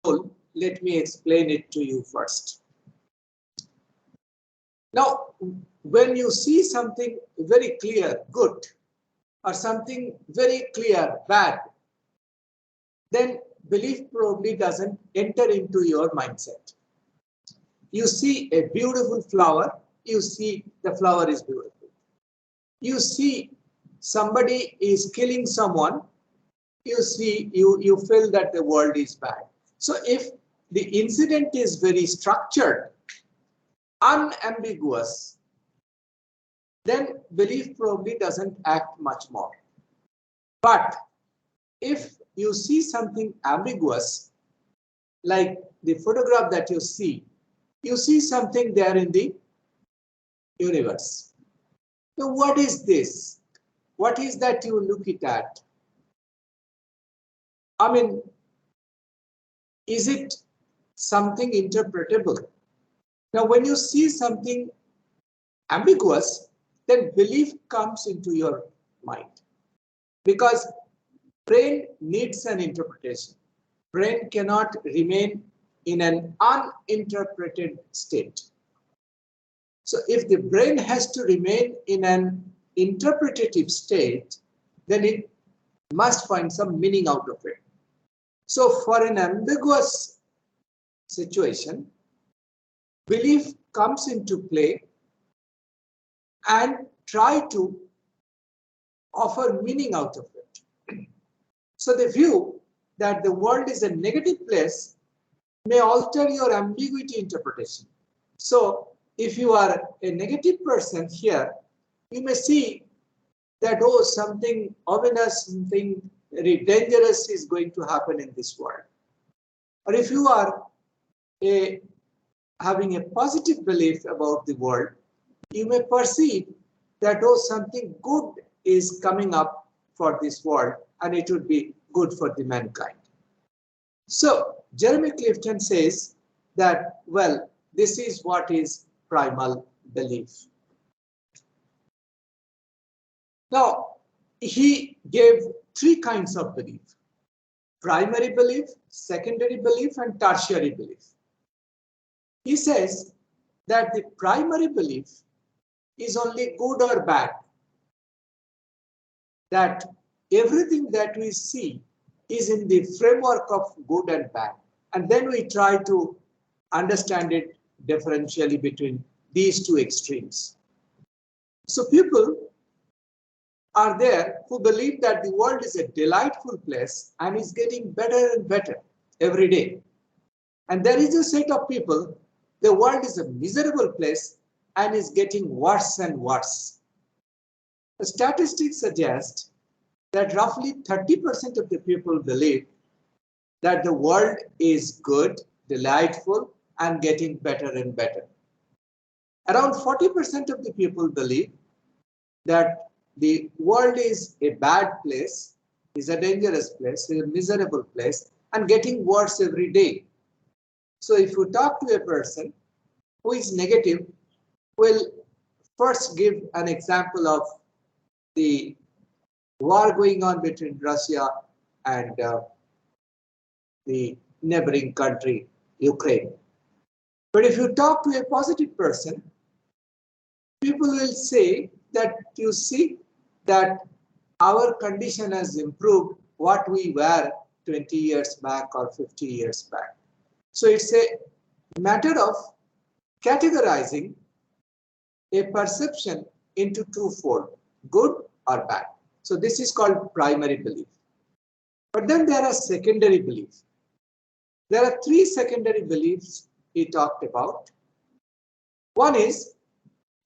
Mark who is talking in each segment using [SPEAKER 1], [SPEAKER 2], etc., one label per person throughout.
[SPEAKER 1] let me explain it to you first. Now, when you see something very clear, good, or something very clear, bad, then belief probably doesn't enter into your mindset. You see a beautiful flower, you see the flower is beautiful. You see somebody is killing someone, you feel that the world is bad. So if the incident is very structured, unambiguous, then belief probably doesn't act much more. But if you see something ambiguous, like the photograph that you see something there in the universe. So what is this? What is that you look it at? I mean, is it something interpretable? Now, when you see something ambiguous, then belief comes into your mind. Because brain needs an interpretation. Brain cannot remain in an uninterpreted state. So if the brain has to remain in an interpretative state, then it must find some meaning out of it. So for an ambiguous situation, belief comes into play and try to offer meaning out of it. So the view that the world is a negative place may alter your ambiguity interpretation. So if you are a negative person here, you may see that, oh, something ominous, something very dangerous is going to happen in this world. Or if you are having a positive belief about the world, you may perceive that, oh, something good is coming up for this world and it would be good for the mankind. So Jeremy Clifton says that, well, this is what is primal belief. Now, he gave three kinds of belief: primary belief, secondary belief, and tertiary belief. He says that the primary belief is only good or bad, that everything that we see is in the framework of good and bad. And then we try to understand it differentially between these two extremes. So people are there who believe that the world is a delightful place and is getting better and better every day. And there is a set of people, the world is a miserable place and is getting worse and worse. The statistics suggest that roughly 30% of the people believe that the world is good, delightful, and getting better and better. Around 40% of the people believe that the world is a bad place, is a dangerous place, is a miserable place, and getting worse every day. So if you talk to a person who is negative, we'll first give an example of the war going on between Russia and the neighboring country, Ukraine. But if you talk to a positive person, people will say that, you see, that our condition has improved what we were 20 years back or 50 years back. So it's a matter of categorizing a perception into twofold, good or bad. So this is called primary belief. But then there are secondary beliefs. There are three secondary beliefs he talked about. One is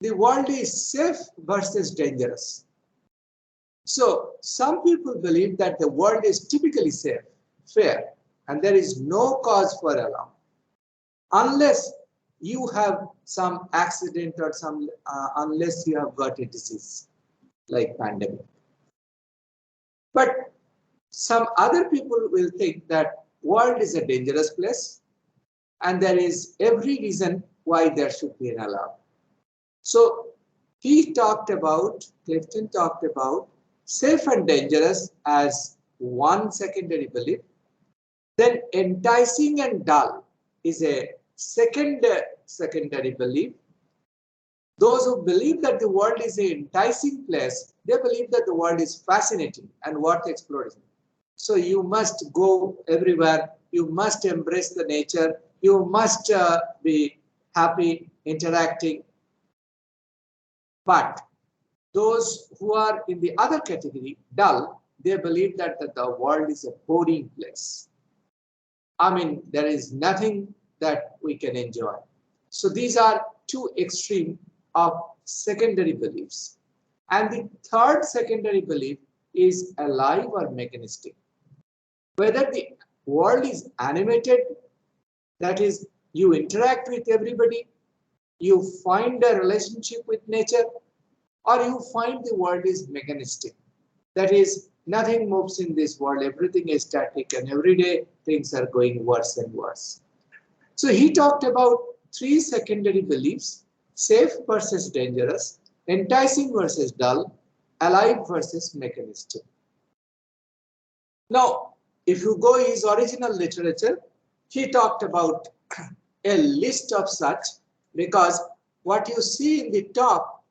[SPEAKER 1] the world is safe versus dangerous. So some people believe that the world is typically safe, fair, and there is no cause for alarm unless you have some accident or unless you have got a disease like pandemic. But some other people will think that world is a dangerous place and there is every reason why there should be an alarm. So Clifton talked about safe and dangerous as one secondary belief. Then enticing and dull is a secondary belief. Those who believe that the world is an enticing place, they believe that the world is fascinating and worth exploring. So you must go everywhere. You must embrace the nature. You must be happy, interacting. But those who are in the other category, dull, they believe that the world is a boring place. I mean, there is nothing that we can enjoy. So these are two extremes of secondary beliefs. And the third secondary belief is alive or mechanistic. Whether the world is animated, that is, you interact with everybody, you find a relationship with nature, or you find the world is mechanistic. That is, nothing moves in this world, everything is static, and every day things are going worse and worse. So he talked about three secondary beliefs: safe versus dangerous, enticing versus dull, alive versus mechanistic. Now, if you go his original literature, he talked about a list of such, because what you see in the top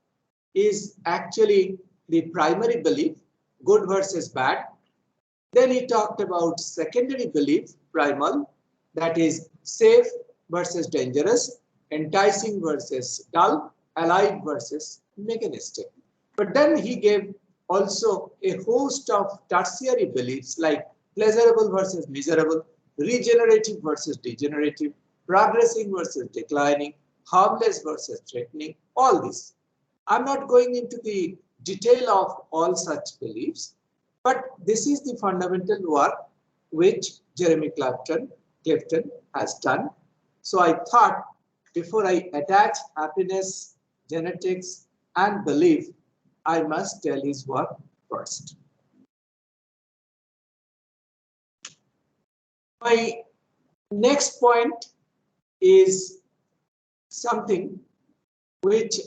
[SPEAKER 1] is actually the primary belief, good versus bad. Then he talked about secondary belief, primal, that is safe versus dangerous, enticing versus dull, alive versus mechanistic. But then he gave also a host of tertiary beliefs like pleasurable versus miserable, regenerative versus degenerative, progressing versus declining, harmless versus threatening, all this. I'm not going into the detail of all such beliefs, but this is the fundamental work which Jeremy Clifton has done. So I thought before I attach happiness, genetics, and belief, I must tell his work first. My next point is something which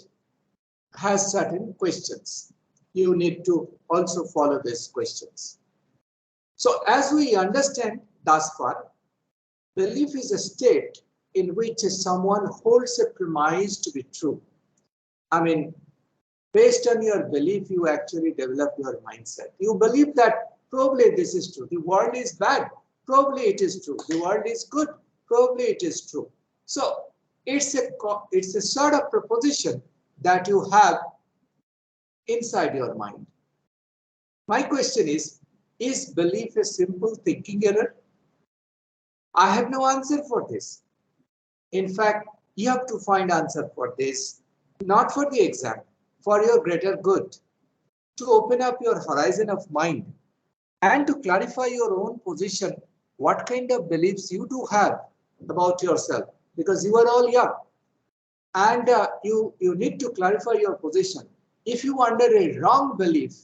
[SPEAKER 1] has certain questions. You need to also follow these questions. So as we understand thus far, belief is a state in which someone holds a premise to be true. I mean, based on your belief, you actually develop your mindset. You believe that probably this is true. The world is bad. Probably it is true. The world is good. Probably it is true. So it's a sort of proposition that you have inside your mind. My question is belief a simple thinking error? I have no answer for this. In fact, you have to find answer for this, not for the exam, for your greater good, to open up your horizon of mind and to clarify your own position, what kind of beliefs you do have about yourself, because you are all young and you need to clarify your position. If you are under a wrong belief,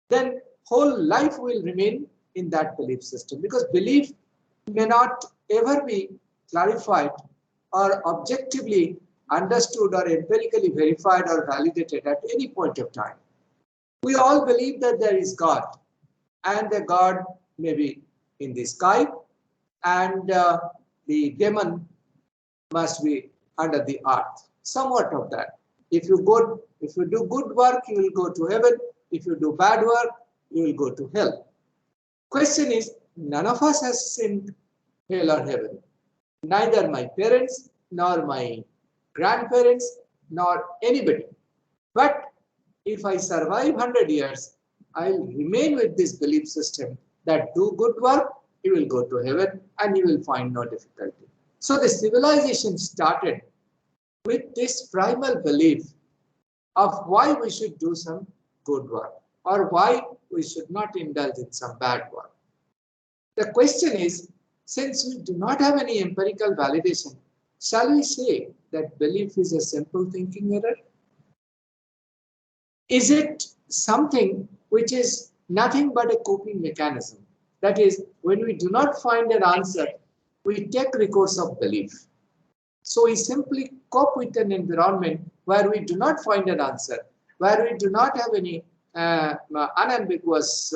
[SPEAKER 1] then whole life will remain in that belief system, because belief may not ever be clarified or objectively understood or empirically verified or validated at any point of time. We all believe that there is God, and the God may be in the sky, and the demon must be under the earth. Somewhat of that. If you do good work, you will go to heaven. If you do bad work, you will go to hell. Question is, none of us has seen hell or heaven. Neither my parents, nor my grandparents, nor anybody. But if I survive 100 years, I'll remain with this belief system that do good work, you will go to heaven and you will find no difficulty. So the civilization started with this primal belief of why we should do some good work or why we should not indulge in some bad work. The question is, since we do not have any empirical validation, shall we say that belief is a simple thinking error? Is it something which is nothing but a coping mechanism? That is, when we do not find an answer, we take recourse of belief. So we simply cope with an environment where we do not find an answer, where we do not have any unambiguous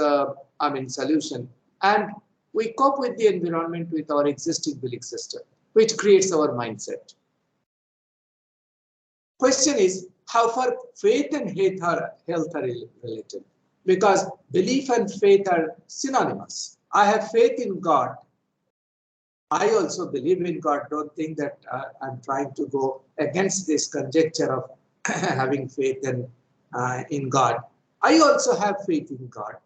[SPEAKER 1] solution, and we cope with the environment with our existing belief system, which creates our mindset. Question is, how far faith and health are related? Because belief and faith are synonymous. I have faith in God. I also believe in God. Don't think that I'm trying to go against this conjecture of having faith in God. I also have faith in God.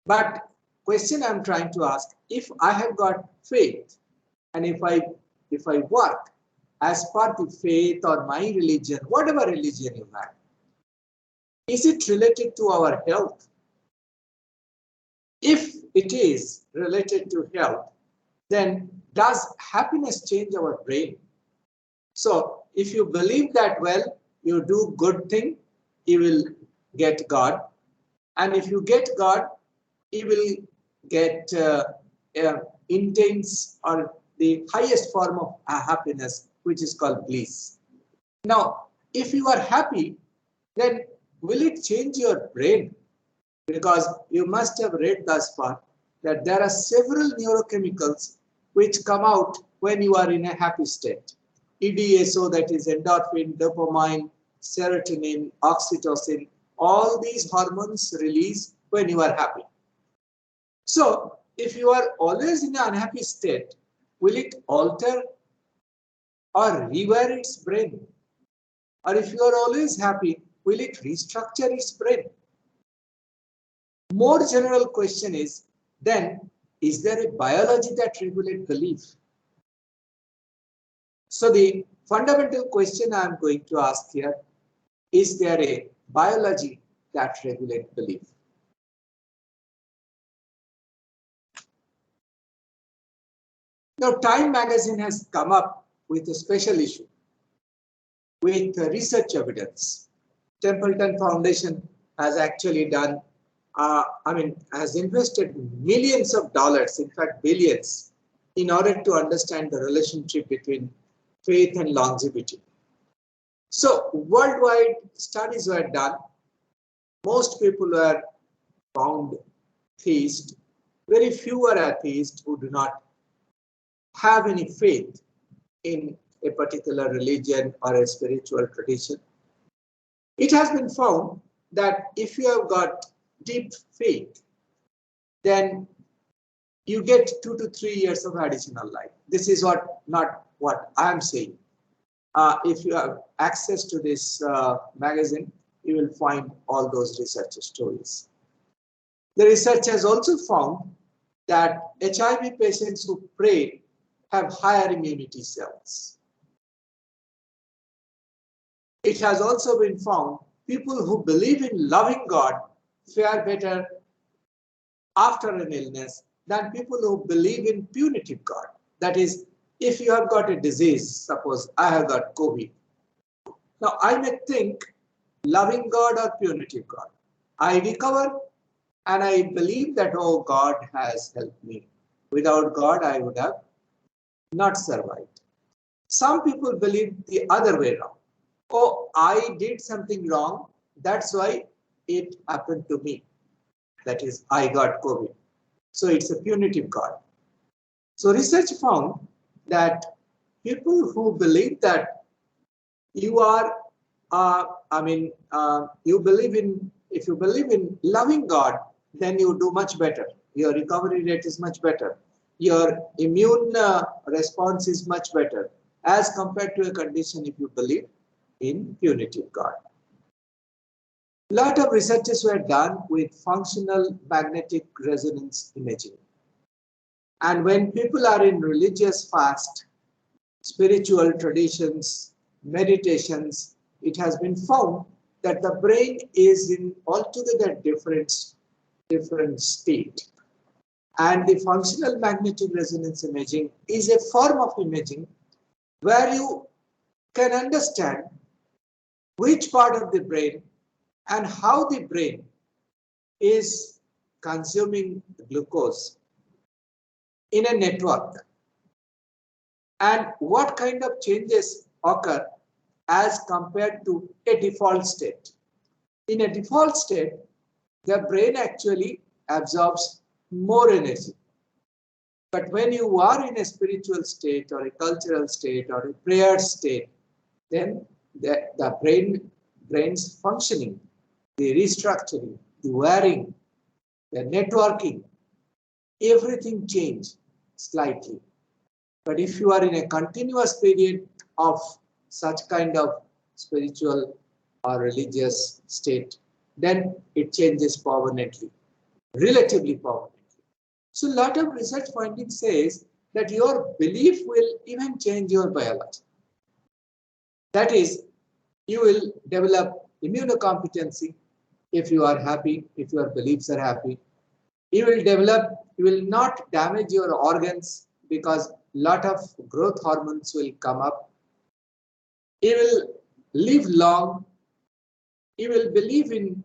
[SPEAKER 1] But question I'm trying to ask, if I have got faith and if I work as per the faith or my religion, whatever religion you have, is it related to our health? If it is related to health, then does happiness change our brain? So if you believe that, well, you do good thing, you will get God. And if you get God, you will get intense or the highest form of happiness, which is called bliss. Now, if you are happy, then will it change your brain? Because you must have read thus far that there are several neurochemicals which come out when you are in a happy state. EDSO, that is endorphin, dopamine, serotonin, oxytocin, all these hormones release when you are happy. So, if you are always in an unhappy state, will it alter or rewire its brain? Or if you are always happy, will it restructure its brain? More general question is, then, is there a biology that regulates belief? So the fundamental question I am going to ask here, is there a biology that regulates belief? Now, Time magazine has come up with a special issue with research evidence. Templeton Foundation has actually done, has invested millions of dollars, in fact billions, in order to understand the relationship between faith and longevity. So worldwide studies were done. Most people were found theists. Very few are atheists who do not have any faith in a particular religion or a spiritual tradition. It has been found that if you have got deep faith, then you get 2 to 3 years of additional life. This is not what I am saying. If you have access to this magazine, you will find all those research stories. The research has also found that HIV patients who pray have higher immunity cells. It has also been found people who believe in loving God fare better after an illness than people who believe in punitive God. That is, if you have got a disease, suppose I have got COVID. Now I may think loving God or punitive God. I recover and I believe that, oh, God has helped me. Without God, I would have not survived. Some people believe the other way around. Oh, I did something wrong. That's why it happened to me. That is, I got COVID. So it's a punitive God. So research found that people who believe that you are, you believe in, if you believe in loving God, then you do much better. Your recovery rate is much better. Your immune response is much better as compared to a condition if you believe in punitive God. A lot of researches were done with functional magnetic resonance imaging. And when people are in religious fast, spiritual traditions, meditations, it has been found that the brain is in altogether different state. And the functional magnetic resonance imaging is a form of imaging where you can understand which part of the brain and how the brain is consuming glucose in a network and what kind of changes occur as compared to a default state. In a default state, the brain actually absorbs more energy. But when you are in a spiritual state or a cultural state or a prayer state, then the brain's functioning, the restructuring, the wiring, the networking, everything change slightly. But if you are in a continuous period of such kind of spiritual or religious state, then it changes permanently, relatively permanently. So a lot of research findings says that your belief will even change your biology. That is, you will develop immunocompetency if you are happy, if your beliefs are happy. You will not damage your organs because lot of growth hormones will come up. You will live long. You will believe in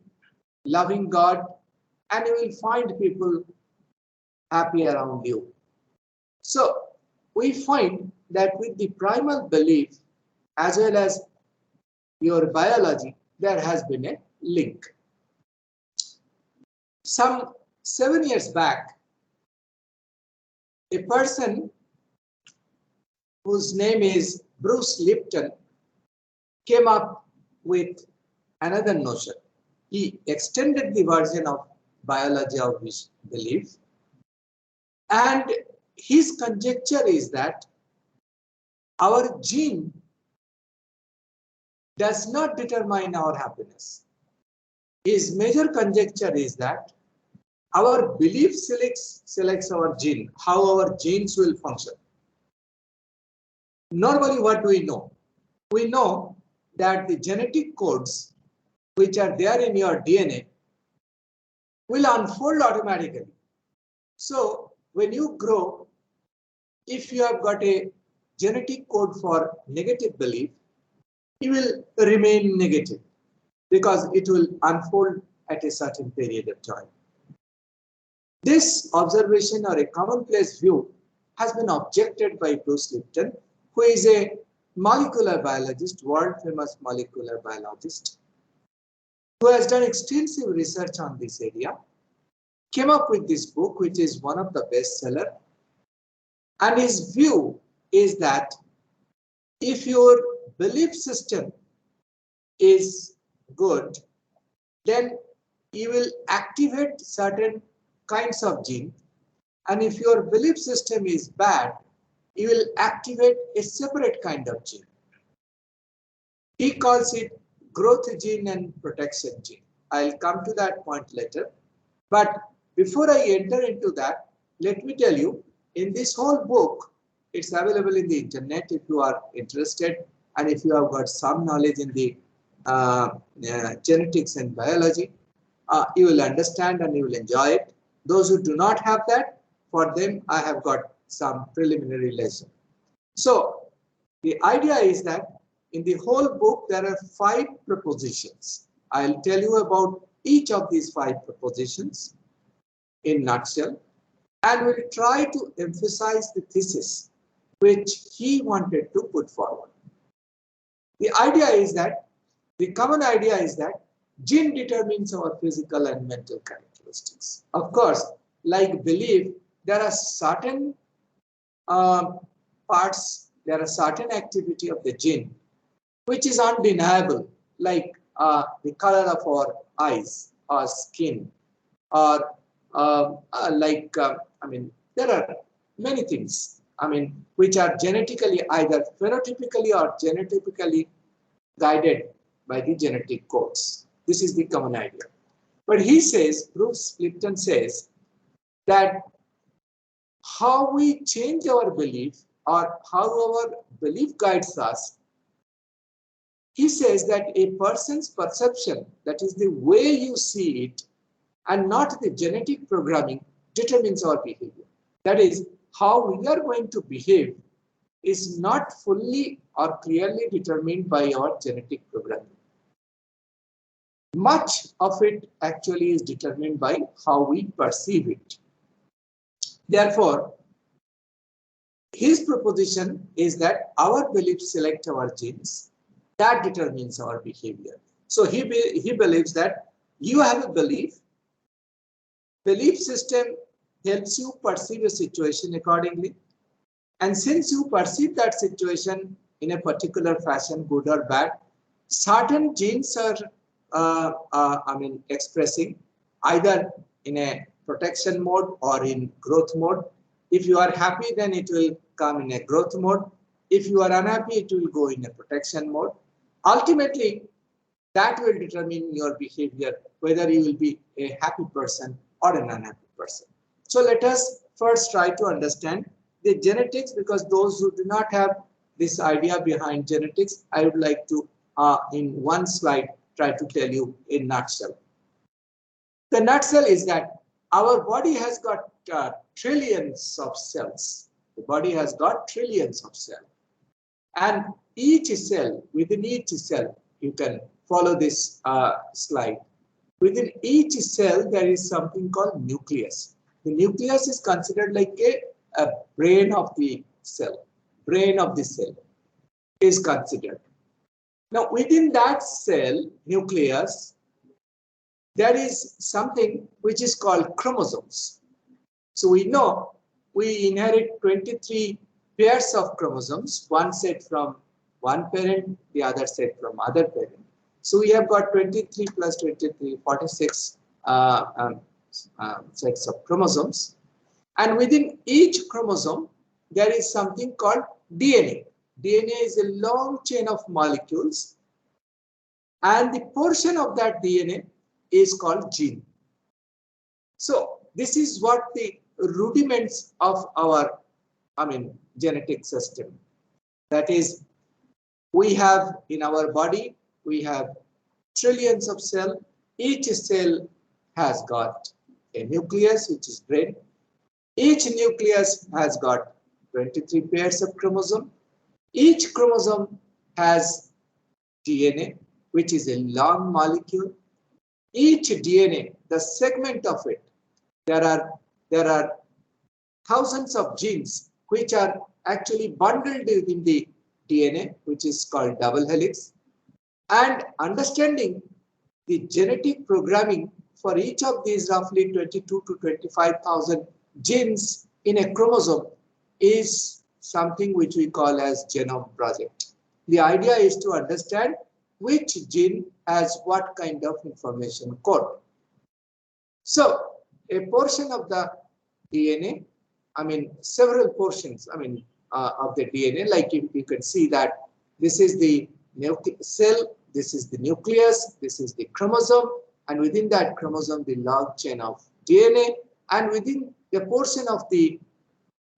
[SPEAKER 1] loving God, and you will find people happy around you. So we find that with the primal belief as well as your biology, there has been a link. Some 7 years back, a person whose name is Bruce Lipton came up with another notion. He extended the version of biology of his belief, and his conjecture is that our gene does not determine our happiness. His major conjecture is that our belief selects our gene, how our genes will function. Normally, what do we know? We know that the genetic codes which are there in your DNA will unfold automatically. So when you grow, if you have got a genetic code for negative belief, you will remain negative because it will unfold at a certain period of time. This observation or a commonplace view has been objected by Bruce Lipton, who is a molecular biologist, world famous molecular biologist, who has done extensive research on this area, came up with this book, which is one of the bestseller. And his view is that if your belief system is good, then you will activate certain kinds of gene. And if your belief system is bad, you will activate a separate kind of gene. He calls it growth gene and protection gene. I'll come to that point later. But before I enter into that, let me tell you, in this whole book, it's available in the internet if you are interested, and if you have got some knowledge in the genetics and biology, you will understand and you will enjoy it. Those who do not have that, for them, I have got some preliminary lesson. So the idea is that in the whole book, there are 5 propositions. I'll tell you about each of these 5 propositions in a nutshell, and we'll try to emphasize the thesis which he wanted to put forward. The idea is that, the common idea is that gene determines our physical and mental characteristics. Of course, like belief, there are certain parts, there are certain activity of the gene which is undeniable, like the color of our eyes or skin, or there are many things, which are genetically either phenotypically or genotypically guided by the genetic codes. This is the common idea. But he says, Bruce Lipton says, that how we change our belief or how our belief guides us, he says that a person's perception, that is the way you see it, and not the genetic programming, determines our behavior. That is, how we are going to behave is not fully or clearly determined by our genetic programming. Much of it actually is determined by how we perceive it. Therefore, his proposition is that our beliefs select our genes, that determines our behavior. So he believes that you have a belief system helps you perceive a situation accordingly. And since you perceive that situation in a particular fashion, good or bad, certain genes are, expressing either in a protection mode or in growth mode. If you are happy, then it will come in a growth mode. If you are unhappy, it will go in a protection mode. Ultimately, that will determine your behavior, whether you will be a happy person or an unhappy person. So let us first try to understand the genetics, because those who do not have this idea behind genetics, I would like to, in one slide, try to tell you in nutshell. The nutshell is that our body has got trillions of cells. The body has got trillions of cells. And each cell, within each cell, you can follow this slide. Within each cell, there is something called nucleus. The nucleus is considered like a brain of the cell. Brain of the cell is considered. Now, within that cell, nucleus, there is something which is called chromosomes. So we know we inherit 23 pairs of chromosomes, one set from one parent, the other set from other parent. So we have got 23 plus 23, 46 sets of chromosomes. And within each chromosome, there is something called DNA. DNA is a long chain of molecules, and the portion of that DNA is called gene. So this is what the rudiments of our, genetic system. That is, we have in our body, we have trillions of cells. Each cell has got a nucleus, which is brain. Each nucleus has got 23 pairs of chromosome. Each chromosome has DNA, which is a long molecule. Each DNA, the segment of it, there are thousands of genes which are actually bundled within the DNA, which is called double helix. And understanding the genetic programming for each of these roughly 22 to 25,000 genes in a chromosome is something which we call as genome project. The idea is to understand which gene has what kind of information code. So a portion of the DNA, several portions, of the DNA, like you can see that this is the cell, this is the nucleus, this is the chromosome, and within that chromosome, the long chain of DNA, and within a portion of the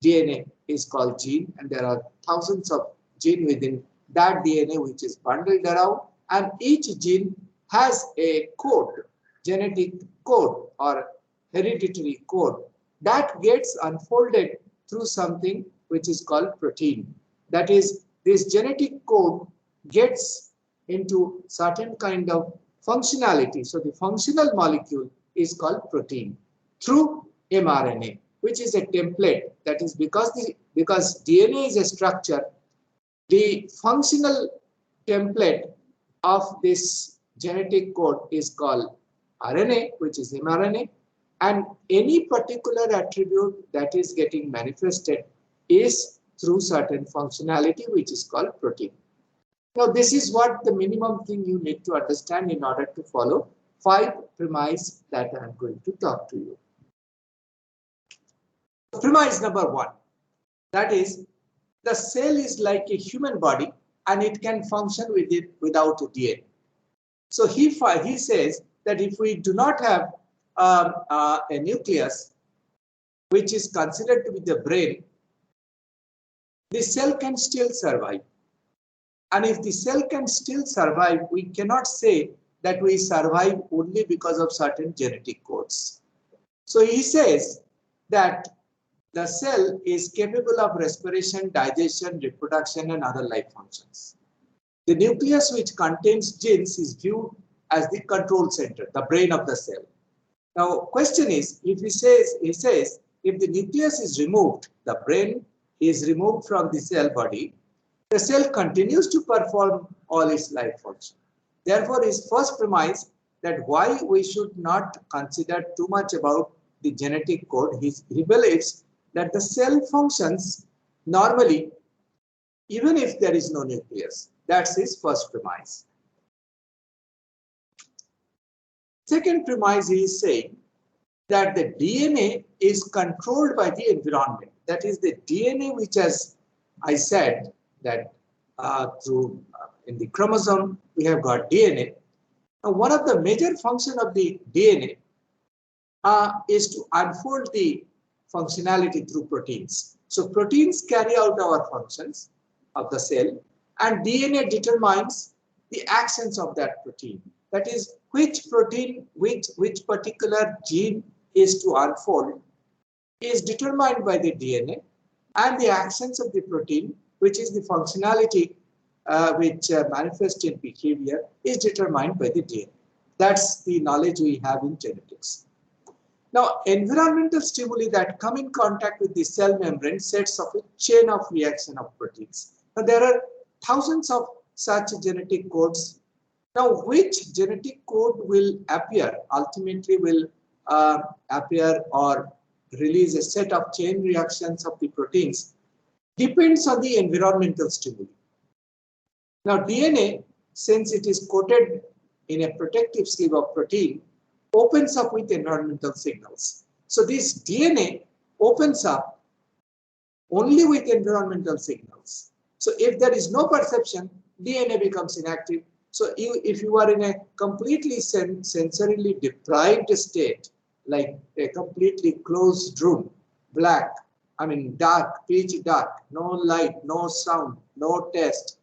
[SPEAKER 1] DNA is called gene, and there are thousands of genes within that DNA which is bundled around, and each gene has a code, genetic code or hereditary code that gets unfolded through something which is called protein. That is, this genetic code gets into certain kind of functionality. So the functional molecule is called protein through mRNA, which is a template. That is because DNA is a structure, the functional template of this genetic code is called RNA, which is mRNA, and any particular attribute that is getting manifested is through certain functionality, which is called protein. Now, this is what the minimum thing you need to understand in order to follow 5 premises that I am going to talk to you. Premise number 1, that is, the cell is like a human body and it can function with it without a DNA. So he says that if we do not have a nucleus, which is considered to be the brain, the cell can still survive. And if the cell can still survive, we cannot say that we survive only because of certain genetic codes. So he says that the cell is capable of respiration, digestion, reproduction, and other life functions. The nucleus, which contains genes, is viewed as the control center, the brain of the cell. Now, question is, if he says if the nucleus is removed, the brain is removed from the cell body, the cell continues to perform all its life function. Therefore, his first premise that why we should not consider too much about the genetic code, he believes that the cell functions normally even if there is no nucleus. That's his first premise. Second premise, he is saying that the DNA is controlled by the environment. That is, the DNA, which, as I said, that in the chromosome we have got DNA. Now, one of the major functions of the DNA is to unfold the functionality through proteins. So proteins carry out our functions of the cell, and DNA determines the actions of that protein. That is, which protein, which particular gene is to unfold is determined by the DNA, and the actions of the protein, which is the functionality which manifests in behavior, is determined by the DNA. That's the knowledge we have in genetics. Now, environmental stimuli that come in contact with the cell membrane sets off a chain of reaction of proteins. Now, there are thousands of such genetic codes. Now, which genetic code will appear, ultimately will appear or release a set of chain reactions of the proteins, depends on the environmental stimuli. Now, DNA, since it is coated in a protective sleeve of protein, opens up with environmental signals. So this DNA opens up only with environmental signals. So if there is no perception, DNA becomes inactive. So if you are in a completely sensorily deprived state, like a completely closed room, black, dark, pitch dark, no light, no sound, no taste,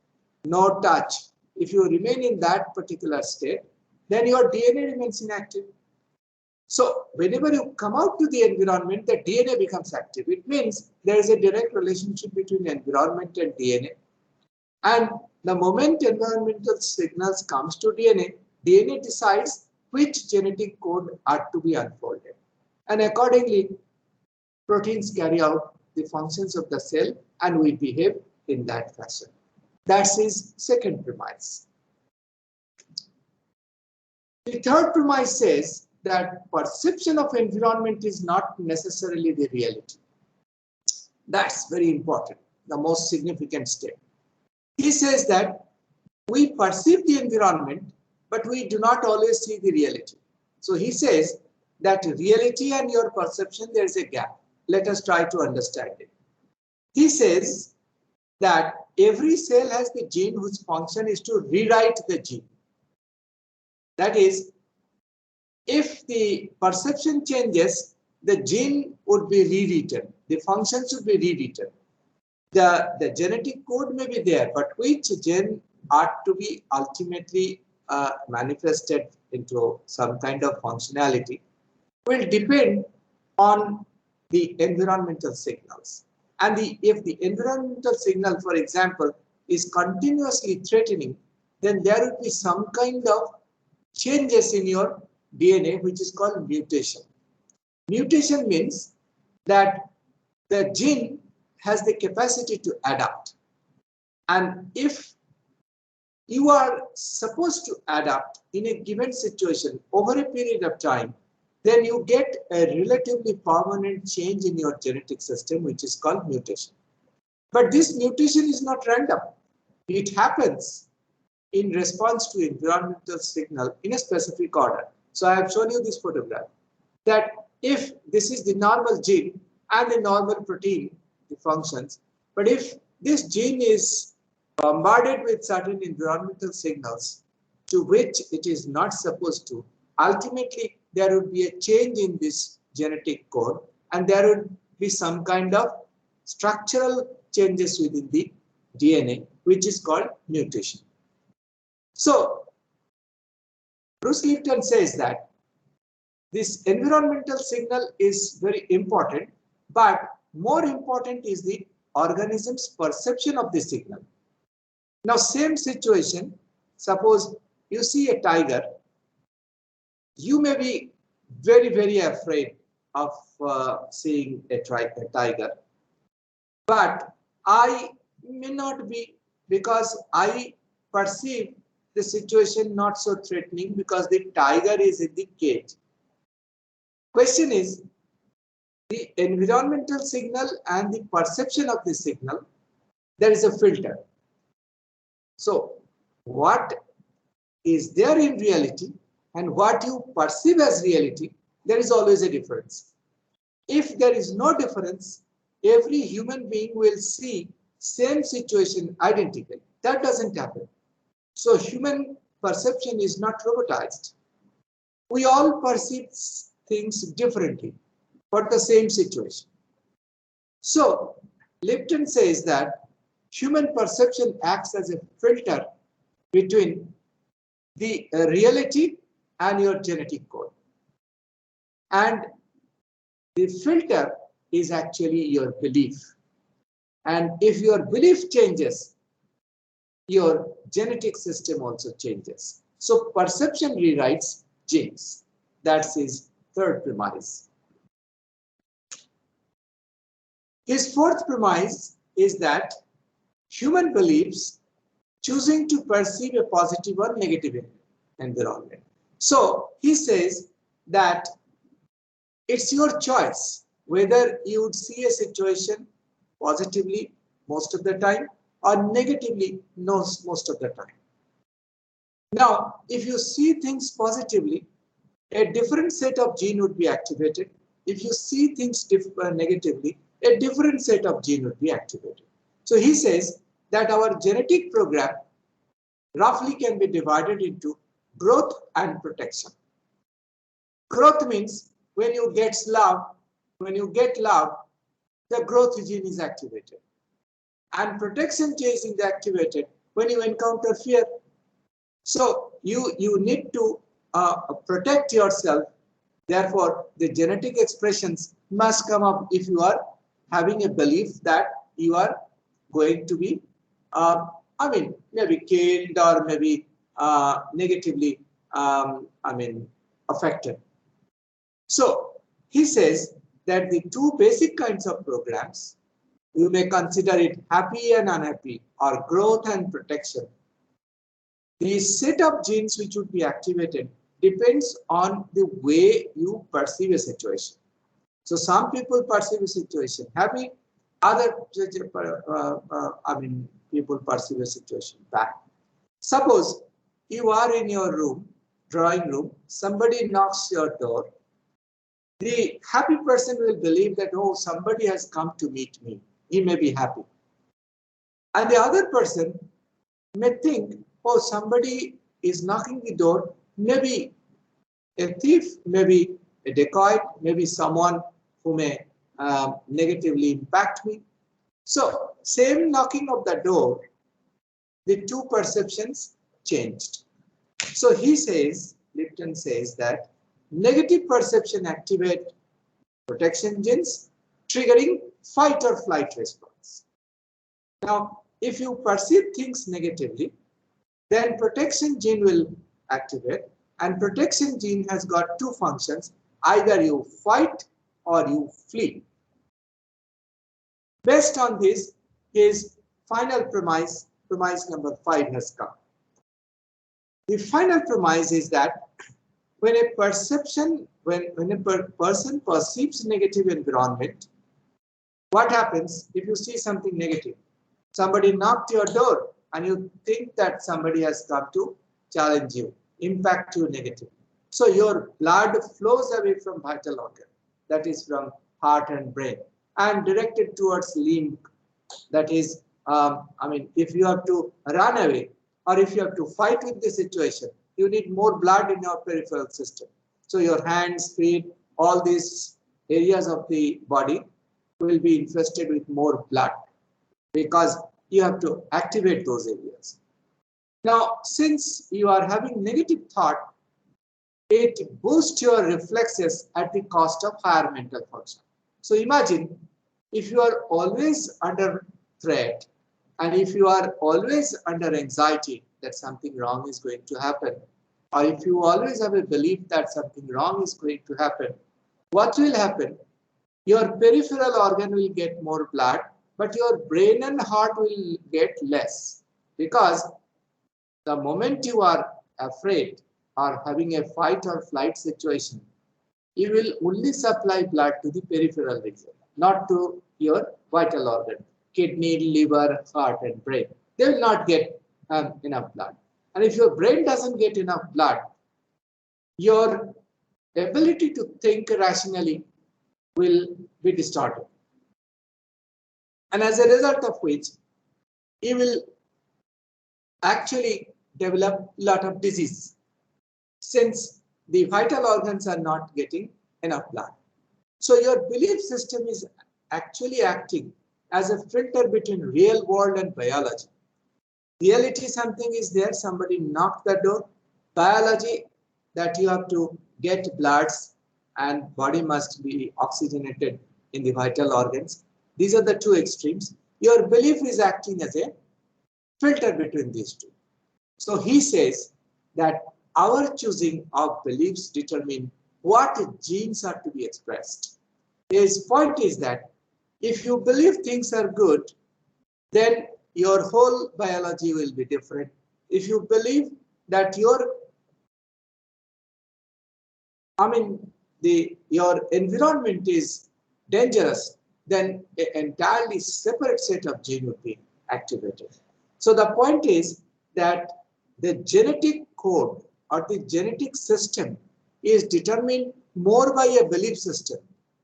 [SPEAKER 1] no touch. If you remain in that particular state, then your DNA remains inactive. So whenever you come out to the environment, the DNA becomes active. It means there is a direct relationship between environment and DNA. And the moment environmental signals comes to DNA, DNA decides which genetic code are to be unfolded. And accordingly, proteins carry out the functions of the cell, and we behave in that fashion. That's his second premise. The third premise says that perception of environment is not necessarily the reality. That's very important, the most significant step. He says that we perceive the environment, but we do not always see the reality. So he says that reality and your perception, there is a gap. Let us try to understand it. He says that every cell has the gene whose function is to rewrite the gene. That is, if the perception changes, the gene would be rewritten. The functions should be rewritten. The genetic code may be there, but which gene ought to be ultimately manifested into some kind of functionality will depend on the environmental signals. And if the environmental signal, for example, is continuously threatening, then there will be some kind of changes in your DNA, which is called mutation. Mutation means that the gene has the capacity to adapt. And if you are supposed to adapt in a given situation over a period of time, then you get a relatively permanent change in your genetic system, which is called mutation. But this mutation is not random. It happens in response to environmental signal in a specific order. So I have shown you this photograph, that if this is the normal gene and the normal protein, the functions, but if this gene is bombarded with certain environmental signals to which it is not supposed to, ultimately there would be a change in this genetic code, and there would be some kind of structural changes within the DNA, which is called mutation. So Bruce Lipton says that this environmental signal is very important, but more important is the organism's perception of the signal. Now, same situation, suppose you see a tiger, you may be very, very afraid of seeing a tiger, but I may not be, because I perceive the situation not so threatening because the tiger is in the cage. Question is, the environmental signal and the perception of the signal, there is a filter. So what is there in reality and what you perceive as reality, there is always a difference. If there is no difference, every human being will see same situation identically. That doesn't happen. So human perception is not robotized. We all perceive things differently for the same situation. So Lipton says that human perception acts as a filter between the reality and your genetic code. And the filter is actually your belief. And if your belief changes, your genetic system also changes. So perception rewrites genes. That's his third premise. His fourth premise is that human beliefs choosing to perceive a positive or negative environment. So he says that it's your choice whether you would see a situation positively most of the time or negatively most of the time. Now, if you see things positively, a different set of gene would be activated. If you see things negatively, a different set of gene would be activated. So he says that our genetic program roughly can be divided into growth and protection. Growth means when you get love, the growth gene is activated. And protection gene is activated when you encounter fear. So you need to protect yourself. Therefore, the genetic expressions must come up if you are having a belief that you are going to be, maybe killed or maybe negatively, affected. So he says that the two basic kinds of programs, you may consider it happy and unhappy or growth and protection. The set of genes which would be activated depends on the way you perceive a situation. So some people perceive a situation happy, other people perceive a situation bad. Suppose you are in your room, drawing room, somebody knocks your door. The happy person will believe that, oh, somebody has come to meet me. He may be happy. And the other person may think, oh, somebody is knocking the door, maybe a thief, maybe a dacoit, maybe someone who may negatively impact me. So, same knocking of the door, the two perceptions changed. So he says, Lipton says that negative perception activate protection genes, triggering fight or flight response. Now, if you perceive things negatively, then protection gene will activate, and protection gene has got two functions: either you fight or you flee. Based on this, his final premise number 5 has come. The final premise is that when a person perceives negative environment, what happens if you see something negative? Somebody knocked your door and you think that somebody has come to challenge you, impact you negatively. So your blood flows away from vital organ, that is from heart and brain, and directed towards limb. That is, if you have to run away or if you have to fight with the situation, you need more blood in your peripheral system. So your hands, feet, all these areas of the body will be infested with more blood because you have to activate those areas. Now, since you are having negative thought, it boosts your reflexes at the cost of higher mental function. So imagine if you are always under threat and if you are always under anxiety that something wrong is going to happen, or if you always have a belief that something wrong is going to happen, what will happen? Your peripheral organ will get more blood, but your brain and heart will get less, because the moment you are afraid or having a fight or flight situation, you will only supply blood to the peripheral region, not to your vital organ, kidney, liver, heart, and brain. They will not get enough blood. And if your brain doesn't get enough blood, your ability to think rationally will be distorted. And as a result of which, you will actually develop a lot of disease since the vital organs are not getting enough blood. So your belief system is actually acting as a filter between real world and biology. Reality, something is there, somebody knocked the door. Biology, that you have to get bloods and body must be oxygenated in the vital organs. These are the two extremes. Your belief is acting as a filter between these two. So he says that our choosing of beliefs determine what genes are to be expressed. His point is that if you believe things are good, then your whole biology will be different. If you believe that your environment is dangerous, then an entirely separate set of genes would be activated. So the point is that the genetic code or the genetic system is determined more by a belief system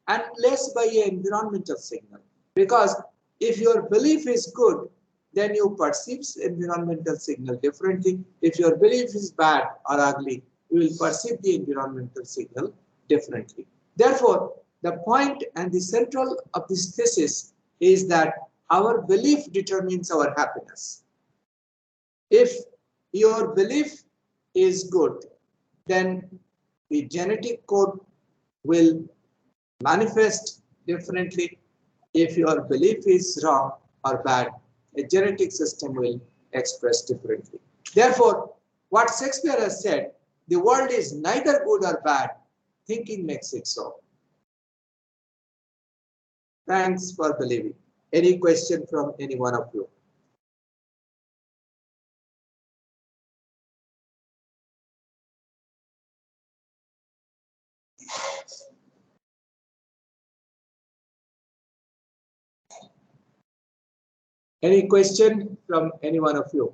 [SPEAKER 1] and less by an environmental signal. Because if your belief is good, then you perceive environmental signal differently. If your belief is bad or ugly, you will perceive the environmental signal differently. Therefore, the point and the central of this thesis is that our belief determines our happiness. If your belief is good, then the genetic code will manifest differently. If your belief is wrong or bad, a genetic system will express differently. Therefore, what Shakespeare has said, the world is neither good or bad, thinking makes it so. Thanks for believing. Any question from any one of you? Any question from any one of you?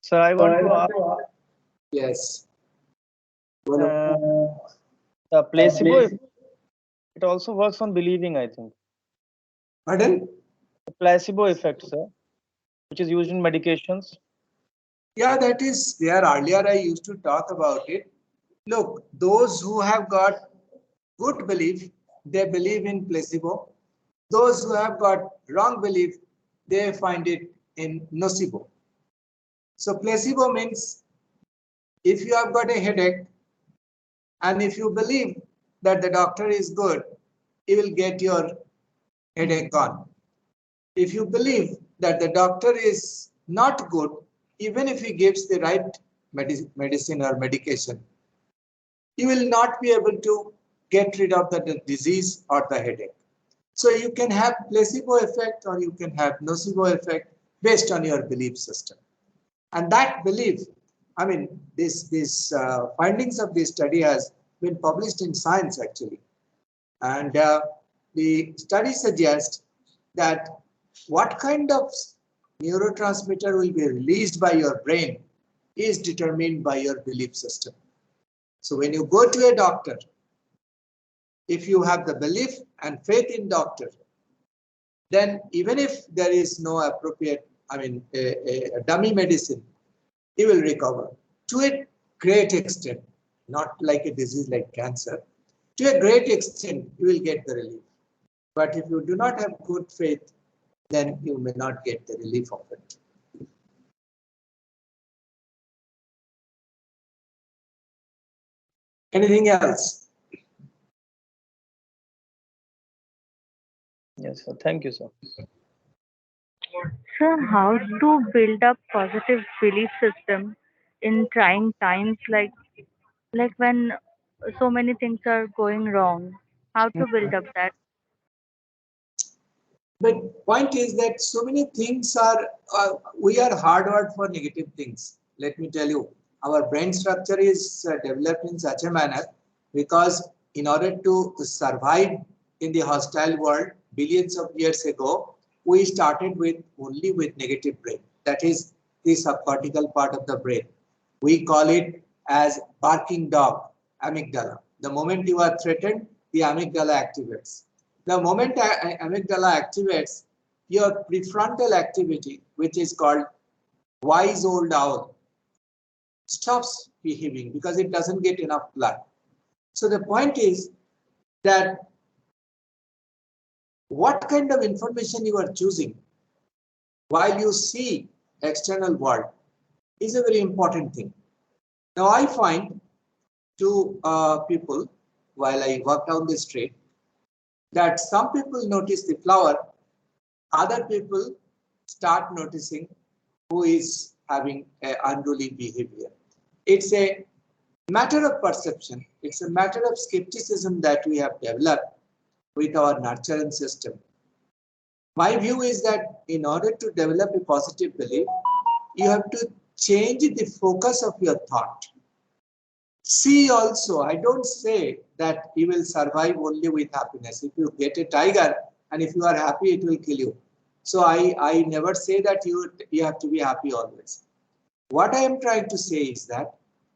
[SPEAKER 2] So I want to ask,
[SPEAKER 1] Yes.
[SPEAKER 2] the placebo, it also works on believing, I think.
[SPEAKER 1] Pardon?
[SPEAKER 2] The placebo effect, sir, which is used in medications.
[SPEAKER 1] Yeah, that is there. Earlier I used to talk about it. Look, those who have got good belief, they believe in placebo. Those who have got wrong belief, they find it in nocebo. So placebo means if you have got a headache and if you believe that the doctor is good, he will get your headache gone. If you believe that the doctor is not good, even if he gives the right medicine or medication, you will not be able to get rid of the disease or the headache. So you can have placebo effect or you can have nocebo effect based on your belief system. And that belief, I mean, these findings of this study has been published in Science actually. And the study suggests that what kind of neurotransmitter will be released by your brain is determined by your belief system. So when you go to a doctor, if you have the belief and faith in doctor, then even if there is no appropriate, a dummy medicine, he will recover to a great extent, not like a disease like cancer. To a great extent, you will get the relief. But if you do not have good faith, then you may not get the relief of it. Anything else?
[SPEAKER 2] Yes, sir. Thank you, sir.
[SPEAKER 3] So, how to build up positive belief system in trying times like when so many things are going wrong. How to build up that?
[SPEAKER 1] But point is that so many things are, we are hardwired for negative things. Let me tell you, our brain structure is developed in such a manner because in order to survive in the hostile world billions of years ago, we started with only with negative brain. That is the subcortical part of the brain. We call it as barking dog, amygdala. The moment you are threatened, the amygdala activates. The moment amygdala activates, your prefrontal activity, which is called wise old owl, stops behaving because it doesn't get enough blood. So the point is that what kind of information you are choosing while you see external world is a very important thing. Now I find two people while I walk down the street that some people notice the flower, other people start noticing who is having an unruly behavior. It's a matter of perception. It's a matter of skepticism that we have developed with our nurturing system. My view is that in order to develop a positive belief, you have to change the focus of your thought. See also, I don't say that you will survive only with happiness. If you get a tiger and if you are happy, it will kill you. So I never say that you have to be happy always. What I am trying to say is that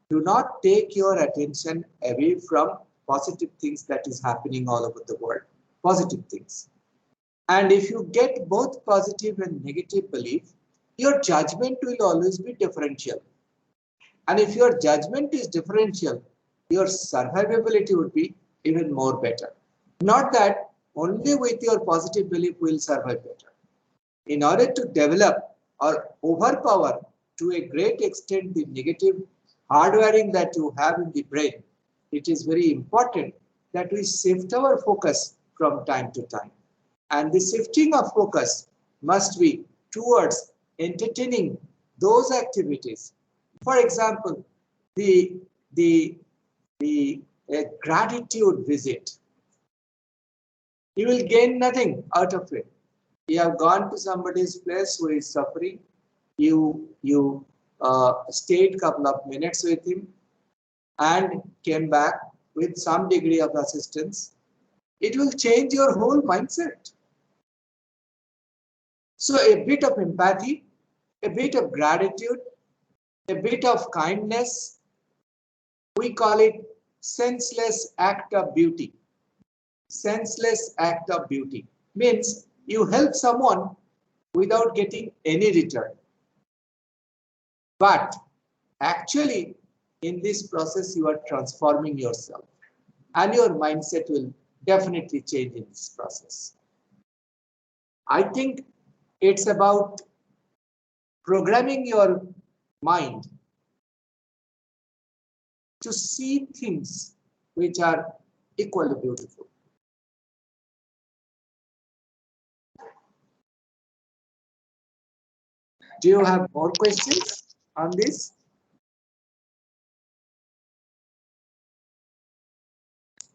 [SPEAKER 1] do not take your attention away from positive things that is happening all over the world. Positive things. And if you get both positive and negative belief, your judgment will always be differential. And if your judgment is differential, your survivability would be even more better. Not that only with your positive belief will survive better. In order to develop or overpower to a great extent the negative hardwiring that you have in the brain, it is very important that we shift our focus from time to time. And the shifting of focus must be towards entertaining those activities. For example, the gratitude visit. You will gain nothing out of it. You have gone to somebody's place who is suffering. You stayed a couple of minutes with him and came back with some degree of assistance. It will change your whole mindset. So a bit of empathy, a bit of gratitude, a bit of kindness, we call it senseless act of beauty. Senseless act of beauty means you help someone without getting any return. But actually, in this process, you are transforming yourself and your mindset will definitely change in this process. I think it's about programming your mind to see things which are equally beautiful. Do you have more questions on this?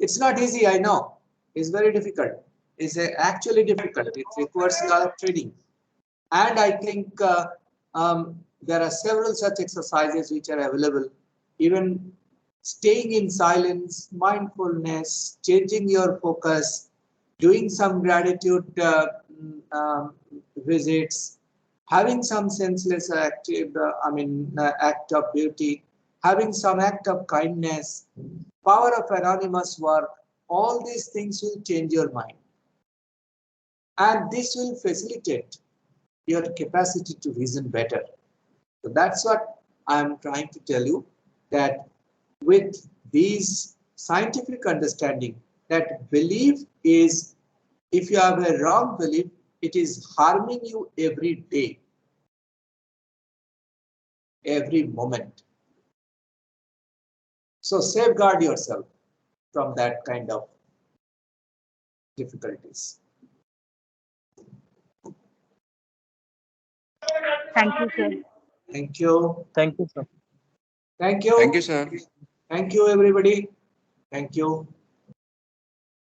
[SPEAKER 1] It's not easy, I know. It's very difficult. It's actually difficult. It requires a lot of training. And I think there are several such exercises which are available. Even staying in silence, mindfulness, changing your focus, doing some gratitude visits, having some senseless act of beauty, having some act of kindness, power of anonymous work, all these things will change your mind. And this will facilitate your capacity to reason better. So that's what I'm trying to tell you, that with these scientific understanding, that belief is, if you have a wrong belief, it is harming you every day, every moment. So safeguard yourself from that kind of difficulties.
[SPEAKER 3] Thank you, sir.
[SPEAKER 1] Thank you.
[SPEAKER 2] Thank you, sir.
[SPEAKER 1] Thank you.
[SPEAKER 4] Thank you, sir.
[SPEAKER 1] Thank you, everybody. Thank you.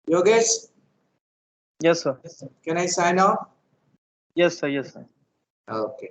[SPEAKER 1] Yogesh,
[SPEAKER 2] Yes, sir.
[SPEAKER 1] can I sign off?
[SPEAKER 2] Yes, sir. Yes, sir.
[SPEAKER 1] Okay.